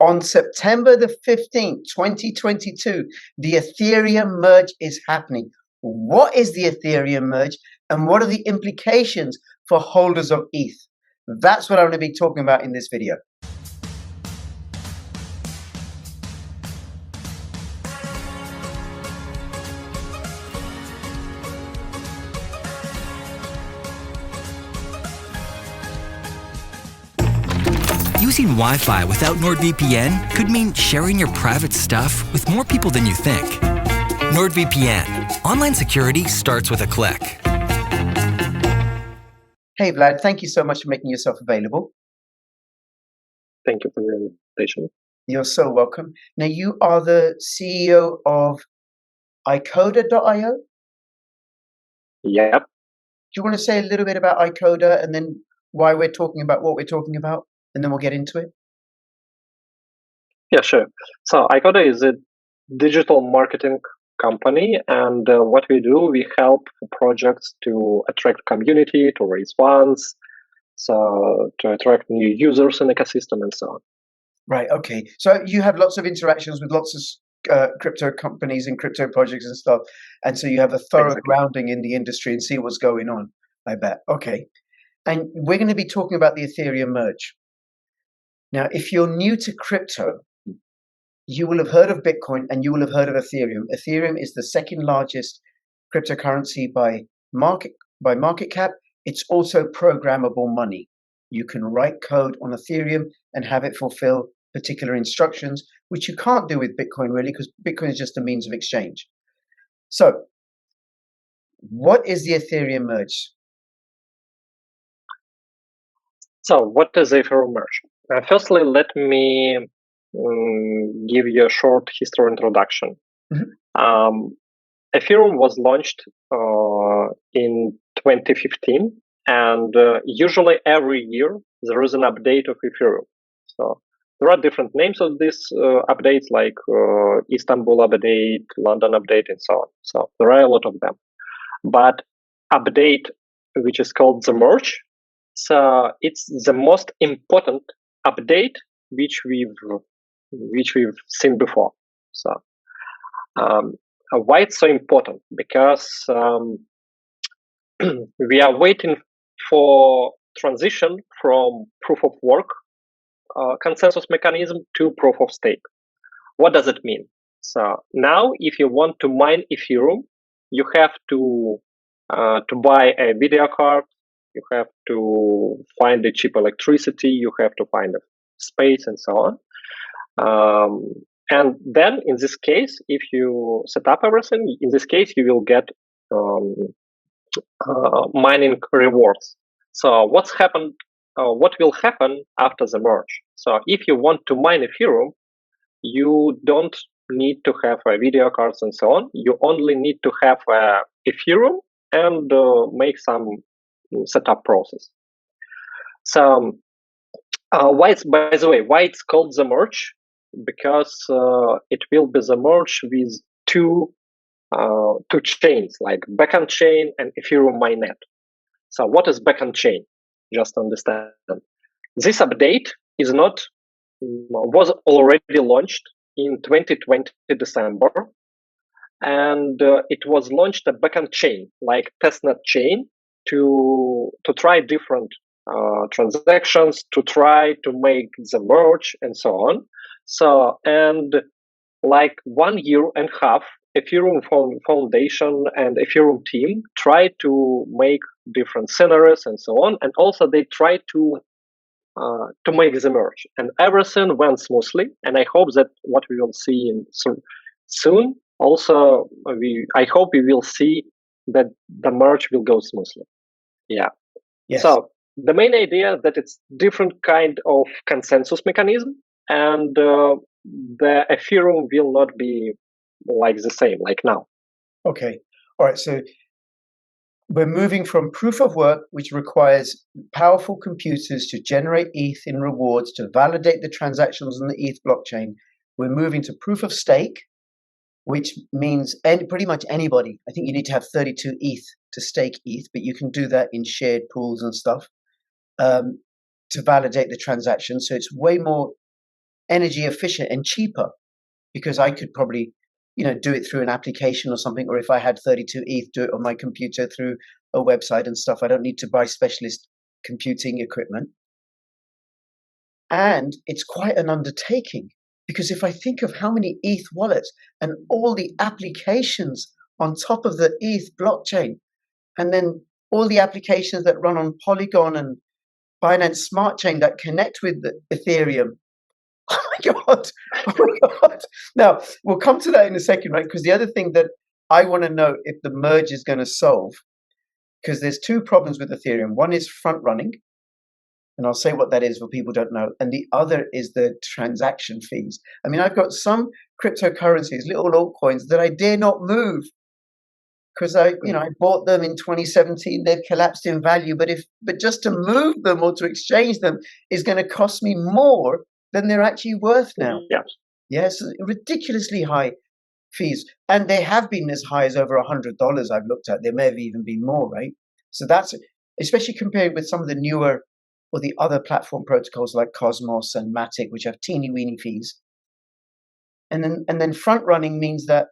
On September the 15th, 2022, the Ethereum Merge is happening. What is the Ethereum Merge and what are the implications for holders of ETH? That's what I'm going to be talking about in this video. Using Wi-Fi without NordVPN could mean sharing your private stuff with more people than you think. NordVPN. Online security starts with a click. Hey Vlad, thank you so much for making yourself available. Thank you for the invitation. You're so welcome. Now you are the CEO of Icoder Io? Yep. Do you want to say a little bit about Icoder and then why we're talking about what we're talking about? And then we'll get into it. Yeah, sure. So Icoder is a digital marketing company, and what we do, we help projects to attract community, to raise funds, so to attract new users in the ecosystem and so on. Right. Okay. So you have lots of interactions with lots of crypto companies and crypto projects and stuff, and so you have a thorough grounding in the industry and see what's going on. I bet. Okay. And we're going to be talking about the Ethereum Merge. Now, if you're new to crypto, you will have heard of Bitcoin and you will have heard of Ethereum. Ethereum is the second largest cryptocurrency by market cap. It's also programmable money. You can write code on Ethereum and have it fulfill particular instructions, which you can't do with Bitcoin really, because Bitcoin is just a means of exchange. So, what is the Ethereum Merge? So, what is Ethereum Merge? Firstly, let me give you a short history introduction. Mm-hmm. Ethereum was launched in 2015, and usually every year there is an update of Ethereum. So there are different names of these updates, like Istanbul update, London update, and so on. So there are a lot of them. But update, which is called the Merge, so it's the most important update which we've seen before. So why it's so important? Because we are waiting for transition from proof of work consensus mechanism to proof of stake. What does it mean? So now, if you want to mine Ethereum, you have to buy a video card. You have to find the cheap electricity. You have to find a space and so on. And then, in this case, if you set up everything, in this case, you will get mining rewards. So what will happen after the merge? So if you want to mine Ethereum, you don't need to have video cards and so on. You only need to have Ethereum and make some setup process. So why it's called the merge? Because it will be the merge with two chains, like backend chain and Ethereum mainnet. So what is backend chain? Just to understand. This update was already launched in 2020 December, and it was launched a backend chain, like testnet chain, to try different transactions, to try to make the merge and so on. So, and like 1.5 years, Ethereum Foundation and Ethereum team tried to make different scenarios and so on, and also they tried to make the merge, and everything went smoothly. And I hope that what we will see soon. Also, I hope we will see that the merge will go smoothly. Yeah. Yes. So the main idea that it's different kind of consensus mechanism, and the Ethereum will not be like the same like now. Okay. All right. So we're moving from proof of work, which requires powerful computers to generate ETH in rewards to validate the transactions on the ETH blockchain. We're moving to proof of stake, which means pretty much anybody. I think you need to have 32 ETH to stake ETH, but you can do that in shared pools and stuff to validate the transaction. So it's way more energy efficient and cheaper, because I could probably, do it through an application or something, or if I had 32 ETH, do it on my computer through a website and stuff. I don't need to buy specialist computing equipment. And it's quite an undertaking, because if I think of how many ETH wallets and all the applications on top of the ETH blockchain, and then all the applications that run on Polygon and Binance Smart Chain that connect with the Ethereum. Oh my God. Oh my God. Now, we'll come to that in a second, right? Because the other thing that I want to know if the merge is going to solve, because there's two problems with Ethereum. One is front running, and I'll say what that is for people who don't know. And the other is the transaction fees. I mean, I've got some cryptocurrencies, little altcoins that I dare not move, because I bought them in 2017. They've collapsed in value, but just to move them or to exchange them is going to cost me more than they're actually worth now. Yeah. Yes, ridiculously high fees, and they have been as high as over $100. I've looked at. There may have even been more, right? So that's especially compared with some of the newer or the other platform protocols like Cosmos and Matic, which have teeny weeny fees. And then front running means that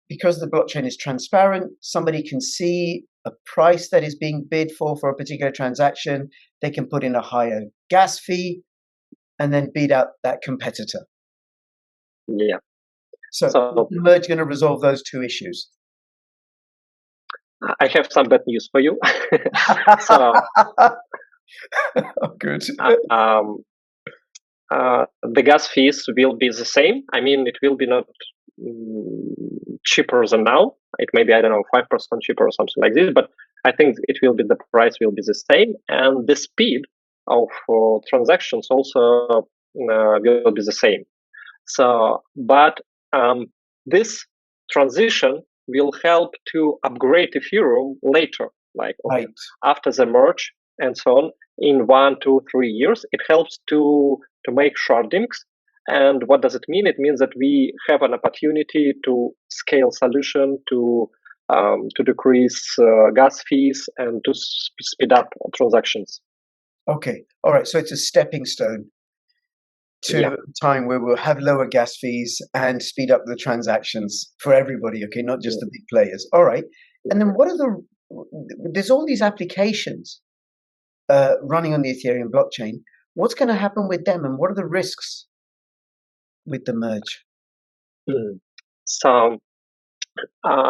because the blockchain is transparent, somebody can see a price that is being bid for a particular transaction. They can put in a higher gas fee and then beat out that competitor. Yeah. So is the merge going to resolve those two issues? I have some bad news for you. Oh, good. The gas fees will be the same. I mean, it will be not cheaper than now. It may be, I don't know, 5% cheaper or something like this, but I think the price will be the same, and the speed of transactions also will be the same. So, but this transition will help to upgrade Ethereum later, like after the merge and so on, in 1, 2, 3 years. It helps to make shardings. And what does it mean? It means that we have an opportunity to scale solution, to decrease gas fees, and to speed up transactions. Okay, all right. So it's a stepping stone to a time where we'll have lower gas fees and speed up the transactions for everybody. Okay, not just the big players. All right. And then there's all these applications running on the Ethereum blockchain. What's going to happen with them, and what are the risks with the merge? So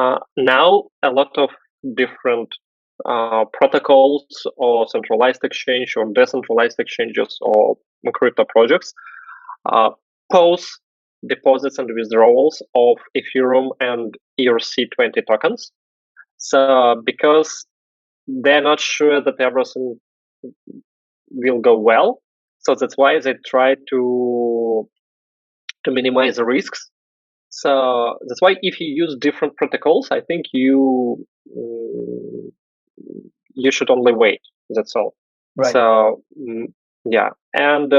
now a lot of different protocols or centralized exchange or decentralized exchanges or crypto projects pose deposits and withdrawals of Ethereum and ERC20 tokens. So because they're not sure that everything will go well, so that's why they try to minimize the risks. So that's why if you use different protocols, I think you should only wait. That's all. Right. So yeah, and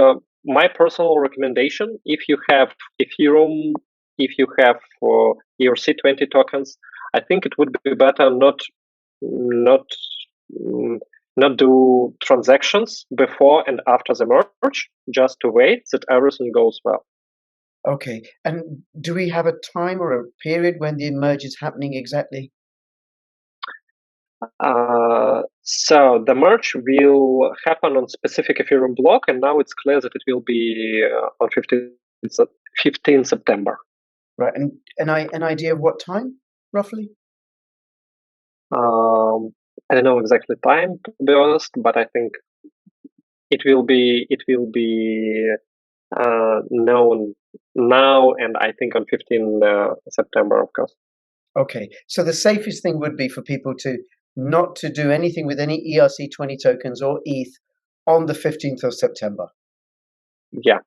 my personal recommendation: if you have Ethereum, if you have ERC20 tokens, I think it would be better not do transactions before and after the merge, just to wait that everything goes well. Okay, and do we have a time or a period when the merge is happening exactly? So the merge will happen on specific Ethereum block, and now it's clear that it will be on 15 September. Right, and an idea of what time, roughly? I don't know exactly time, to be honest, but I think it will be known now, and I think on 15 September, of course. Okay, so the safest thing would be for people to not to do anything with any ERC20 tokens or ETH on the 15th of September. Yeah.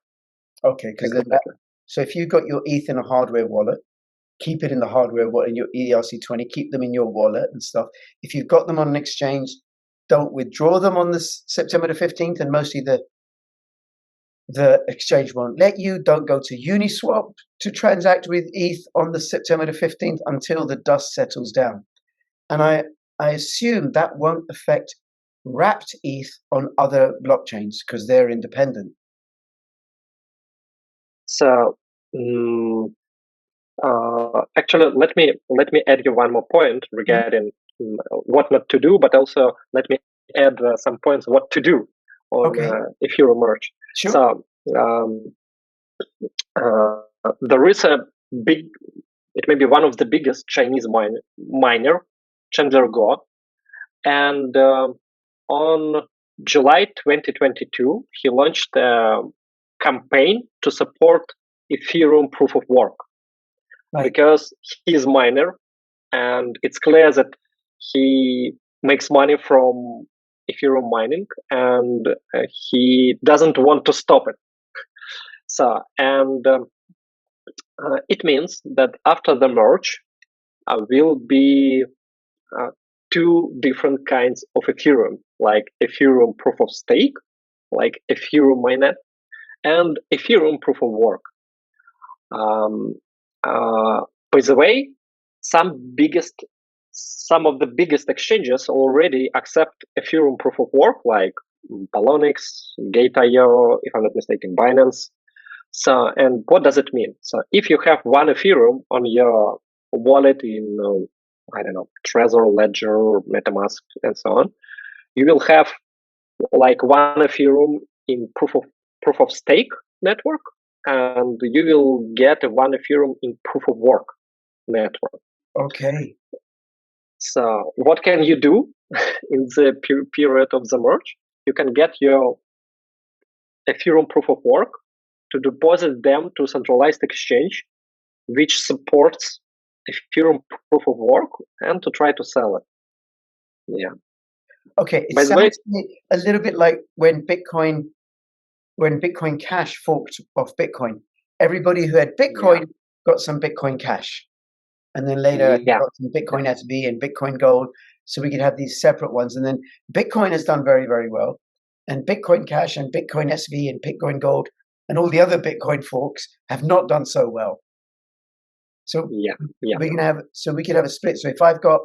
Okay, because so if you've got your ETH in a hardware wallet, keep it in the hardware wallet, in your ERC20, keep them in your wallet and stuff. If you've got them on an exchange, don't withdraw them on the September the 15th, and mostly the exchange won't let you. Don't go to Uniswap to transact with ETH on the September the 15th until the dust settles down. And I assume that won't affect wrapped ETH on other blockchains because they're independent. So actually, let me add you one more point regarding what not to do, but also let me add some points what to do on Ethereum Merge. Sure. So there is a big, it may be one of the biggest Chinese miner, Chandler Go, and on July 2022, he launched a campaign to support Ethereum proof of work. Right. Because he's a miner, and it's clear that he makes money from Ethereum mining, and he doesn't want to stop it. So, and it means that after the merge, will be two different kinds of Ethereum, like Ethereum proof of stake, like Ethereum mainnet, and Ethereum proof of work. By the way, some of the biggest exchanges already accept Ethereum proof of work, like Balonix, Gate.io, if I'm not mistaken, Binance. So, and what does it mean? So, if you have one Ethereum on your wallet in, I don't know, Trezor, Ledger, MetaMask, and so on, you will have like one Ethereum in proof of stake network, and you will get one Ethereum in proof of work network. Okay. So what can you do in the period of the merge? You can get your Ethereum proof of work to deposit them to centralized exchange, which supports Ethereum proof of work, and to try to sell it. Yeah. Okay. It sounds to me a little bit like when Bitcoin Cash forked off Bitcoin. Everybody who had Bitcoin got some Bitcoin Cash. And then later got some Bitcoin SV and Bitcoin Gold. So we could have these separate ones. And then Bitcoin has done very, very well. And Bitcoin Cash and Bitcoin SV and Bitcoin Gold and all the other Bitcoin forks have not done so well. So we can have a split. So if I've got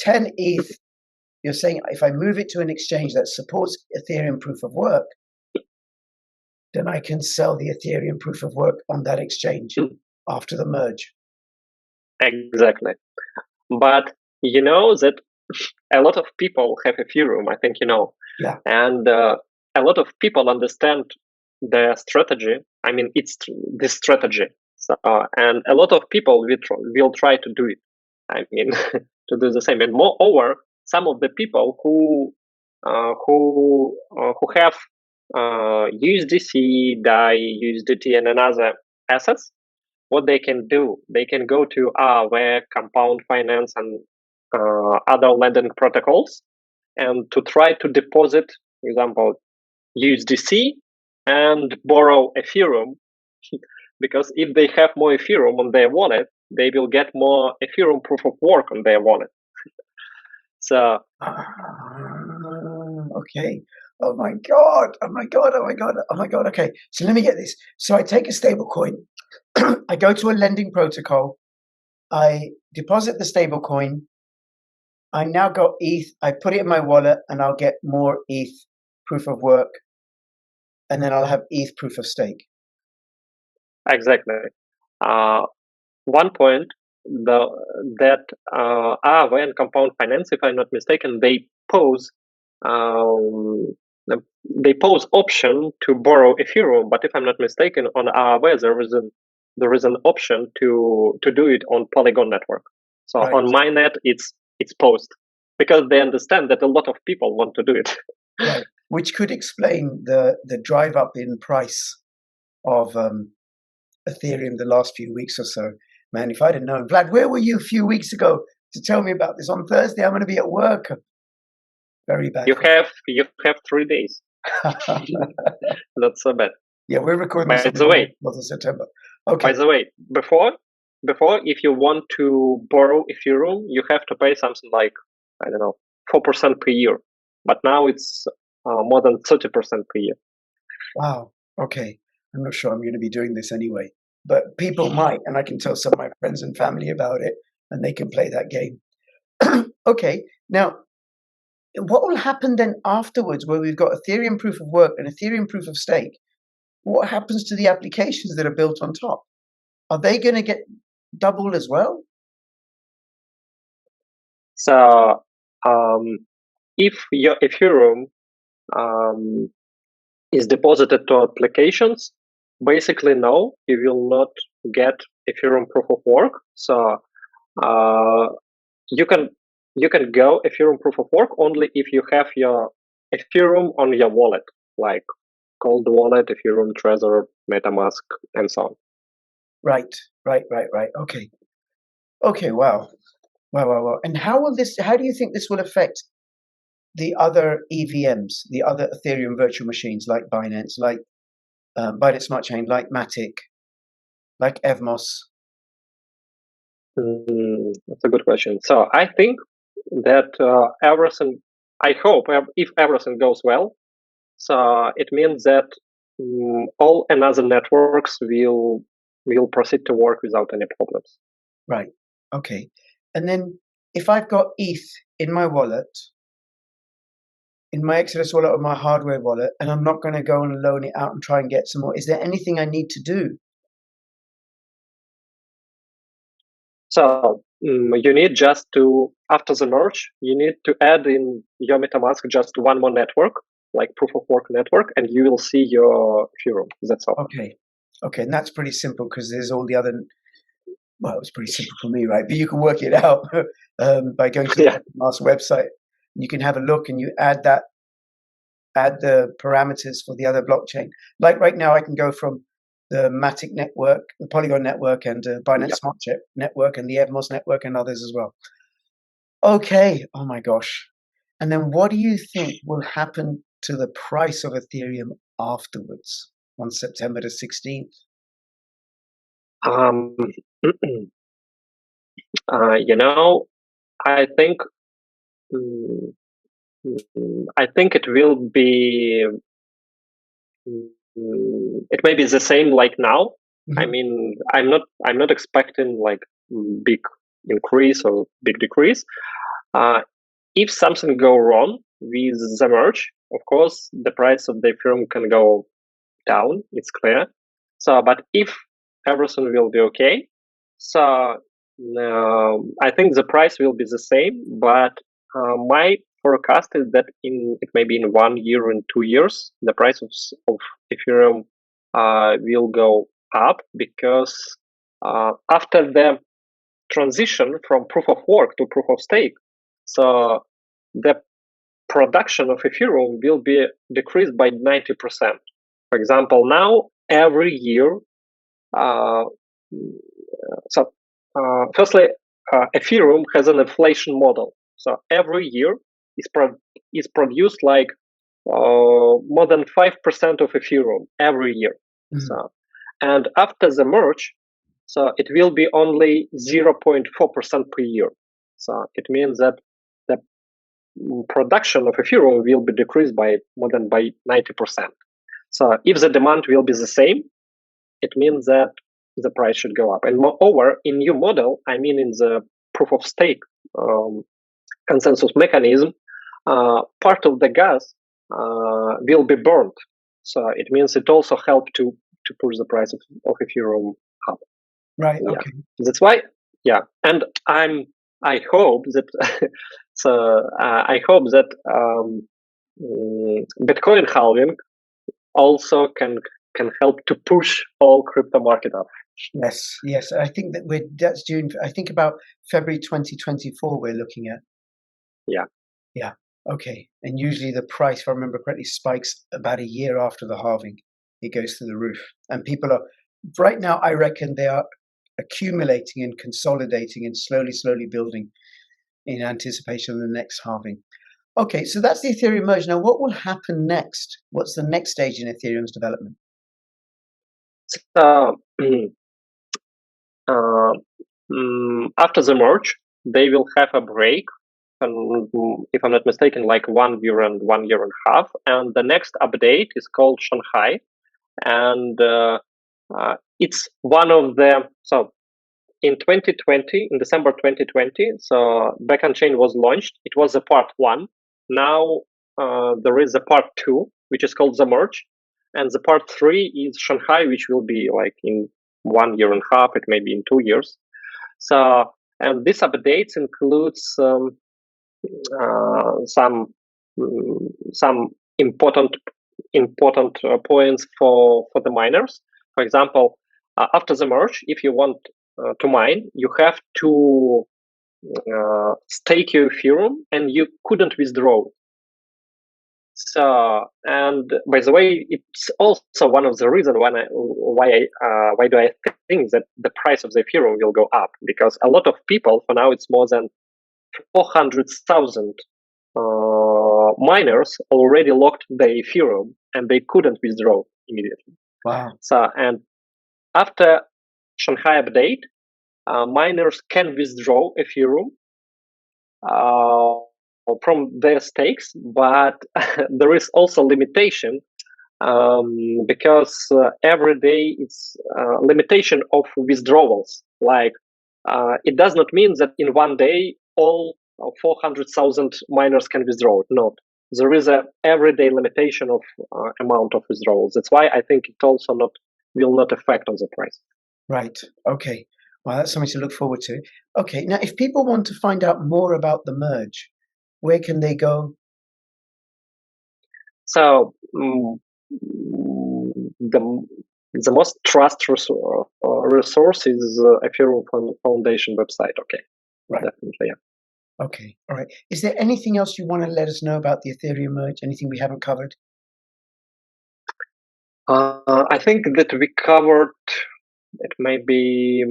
10 ETH, you're saying if I move it to an exchange that supports Ethereum proof of work, then I can sell the Ethereum proof of work on that exchange after the merge. Exactly. But you know that a lot of people have Ethereum, I think you know. Yeah. And a lot of people understand the strategy. I mean, it's the strategy. So, and a lot of people will try to do it. I mean, to do the same. And moreover, some of the people who have USDC, DAI, USDT, and another assets, what they can do, they can go to Aave, Compound Finance, and other lending protocols, and to try to deposit, for example, USDC and borrow Ethereum, because if they have more Ethereum on their wallet, they will get more Ethereum proof of work on their wallet. So, okay. Oh my god! Oh my god! Oh my god! Oh my god! Okay, so let me get this. So I take a stable coin. I go to a lending protocol. I deposit the stable coin. I now got ETH. I put it in my wallet, and I'll get more ETH proof of work, and then I'll have ETH proof of stake. Exactly. One point that Aave and Compound Finance, if I'm not mistaken, they pose option to borrow Ethereum, but if I'm not mistaken, on Aave there is an option to do it on Polygon network. So on Mainnet, it's posed because they understand that a lot of people want to do it. Right, which could explain the drive up in price of Ethereum the last few weeks or so. Man, if I'd have known, Vlad, where were you a few weeks ago to tell me about this? On Thursday, I'm going to be at work. Very bad. You have 3 days. That's so bad. Yeah, we're recording this by the way, of September. Okay. By the way, before, if you want to borrow Ethereum, you have to pay something like, I don't know, 4% per year. But now it's more than 30% per year. Wow. Okay. I'm not sure I'm going to be doing this anyway, but people might, and I can tell some of my friends and family about it, and they can play that game. Okay. Now, what will happen then afterwards, where we've got Ethereum proof of work and Ethereum proof of stake? what happens to the applications that are built on top? Are they going to get double as well? So if your Ethereum is deposited to applications, basically no, you will not get Ethereum proof of work. So you can go Ethereum proof of work only if you have your Ethereum on your wallet, like Cold Wallet, Ethereum Trezor, MetaMask, and so on. Right. Okay, wow. And how do you think this will affect the other EVMs, the other Ethereum virtual machines like Binance, like Binance Smart Chain, like Matic, like Evmos? That's a good question. So I think that everything, I hope if everything goes well, so it means that all another networks will proceed to work without any problems. Right. Okay. And then if I've got ETH in my wallet, in my Exodus wallet or my hardware wallet, and I'm not going to go and loan it out and try and get some more, is there anything I need to do? So you need just to, after the merge, you need to add in your MetaMask just one more network, like proof of work network, and you will see your Ethereum. That's all. Okay, and that's pretty simple because there's all the other. Well, it's pretty simple for me, right? But you can work it out by going to the MetaMask website. You can have a look and you add the parameters for the other blockchain. Like right now, I can go from the Matic network, the Polygon network, and Binance Smart Chain network, and the Evmos network, and others as well. Okay. Oh my gosh. And then what do you think will happen to the price of Ethereum afterwards on September the 16th? I think it will be. It may be the same like now. Mm-hmm. I mean, I'm not expecting like big increase or big decrease. If something go wrong with the merge, of course, the price of the Ethereum can go down. It's clear. So, but if everything will be okay, so I think the price will be the same. But my forecast is that it may be in 1 year and 2 years, the price of Ethereum will go up because after the transition from proof of work to proof of stake, so the production of Ethereum will be decreased by 90%. For example, now every year, firstly, Ethereum has an inflation model. So every year is produced like more than 5% of Ethereum every year. Mm-hmm. So, and after the merge, so it will be only 0.4% per year. So it means that the production of Ethereum will be decreased by more than by 90%. So if the demand will be the same, it means that the price should go up. And moreover, in new model, I mean in the proof of stake consensus mechanism, part of the gas will be burned. So it means it also helped to push the price of Ethereum up. Right. Okay. That's why. Yeah, and I hope that Bitcoin halving also can help to push all crypto market up. Yes. I think that's June. I think about February 2024. We're looking at. Yeah. Okay. And usually the price, if I remember correctly, spikes about a year after the halving. It goes through the roof, and people are right now. I reckon they are accumulating and consolidating and slowly building in anticipation of the next halving. Okay, so that's the Ethereum merge. Now, what will happen next? What's the next stage in Ethereum's development? After the merge, they will have a break, and if I'm not mistaken, like 1 year and 1.5 years. And the next update is called Shanghai, and it's one of the in 2020, in December 2020, so Backend Chain was launched. It was a part 1. Now there is a part 2, which is called the merge. and the part 3 is Shanghai, which will be like in 1 year and a half, it may be in 2 years. So, and this updates includes some important points for the miners. For example, after the merge, if you want to mine, you have to stake your Ethereum, and you couldn't withdraw. So, and by the way, it's also one of the reasons why do I think that the price of the Ethereum will go up, because a lot of people, for now it's more than 400,000 miners already locked their Ethereum and they couldn't withdraw immediately. Wow. So, and after Shanghai update, miners can withdraw Ethereum from their stakes, but there is also limitation because every day it's limitation of withdrawals. Like it does not mean that in one day all 400,000 miners can withdraw. No, there is a everyday limitation of amount of withdrawals. That's why I think it also will not affect on the price. Right. Okay. Well, that's something to look forward to. Okay. Now, if people want to find out more about the merge, where can they go? So the most trusted resource is Ethereum Foundation website. Okay. Right. Definitely. Yeah. Okay. All right. Is there anything else you want to let us know about the Ethereum merge? Anything we haven't covered? I think that we covered, it may be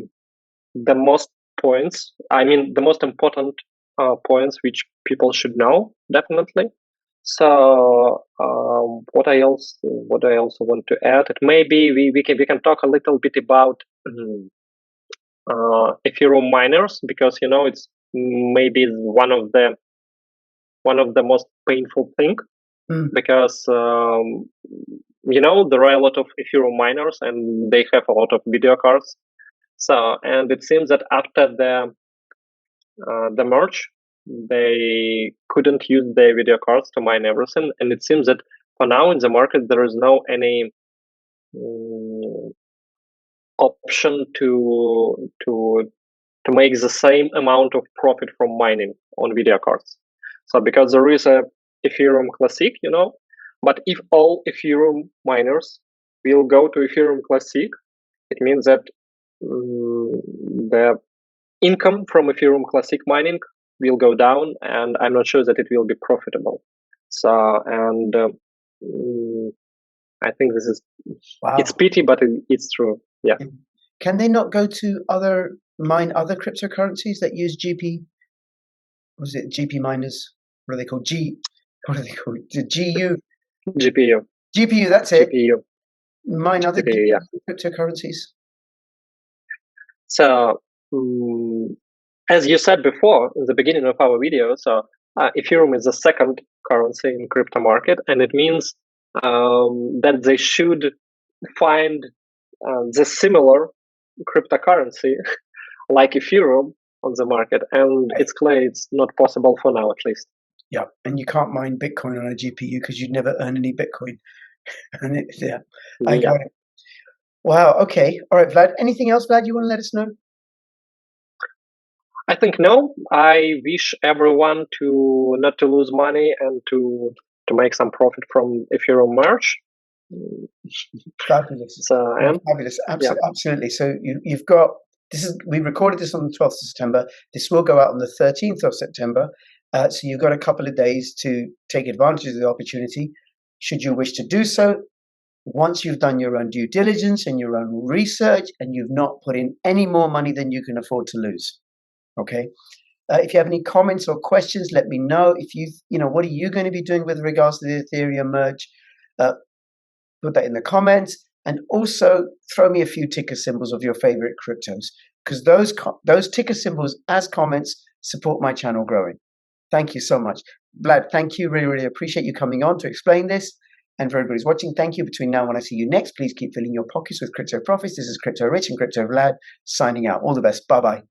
the most points. I mean, the most important points which people should know, definitely. So what I also want to add, it maybe we can talk a little bit about Ethereum miners, because it's maybe one of the most painful thing, because there are a lot of Ethereum miners and they have a lot of video cards. So, and it seems that after the merge, they couldn't use their video cards to mine everything, and it seems that for now in the market there is no any option to make the same amount of profit from mining on video cards. So because there is a Ethereum Classic, but if all Ethereum miners will go to Ethereum Classic, it means that the income from Ethereum Classic mining will go down, and I'm not sure that it will be profitable. So, and I think this is it's pity, but it's true. Yeah. Can they not go to mine other cryptocurrencies that use GP? Was it GP miners? What are they called? What are they called? GU. GPU. GPU. That's it. GPU. Mine other GPU, yeah. cryptocurrencies. So, as you said before in the beginning of our video, so Ethereum is the second currency in crypto market, and it means that they should find the similar cryptocurrency like Ethereum on the market, and it's clear it's not possible for now, at least. Yeah, and you can't mine Bitcoin on a GPU because you'd never earn any Bitcoin. And I got it. Wow. Okay. All right, Vlad. Anything else, Vlad? You want to let us know? I think no. I wish everyone not to lose money and to make some profit from Ethereum Merge. Fabulous. So, fabulous. Absolutely. So you've got we recorded this on the 12th of September. This will go out on the 13th of September. So you've got a couple of days to take advantage of the opportunity, should you wish to do so. Once you've done your own due diligence and your own research, and you've not put in any more money than you can afford to lose. Okay. If you have any comments or questions, let me know. If what are you going to be doing with regards to the Ethereum merge? Put that in the comments, and also throw me a few ticker symbols of your favorite cryptos, because those ticker symbols as comments support my channel growing. Thank you so much, Vlad. Thank you. Really, really appreciate you coming on to explain this. And for everybody who's watching, thank you. Between now and when I see you next, please keep filling your pockets with crypto profits. This is Crypto Rich and Crypto Vlad signing out. All the best. Bye bye.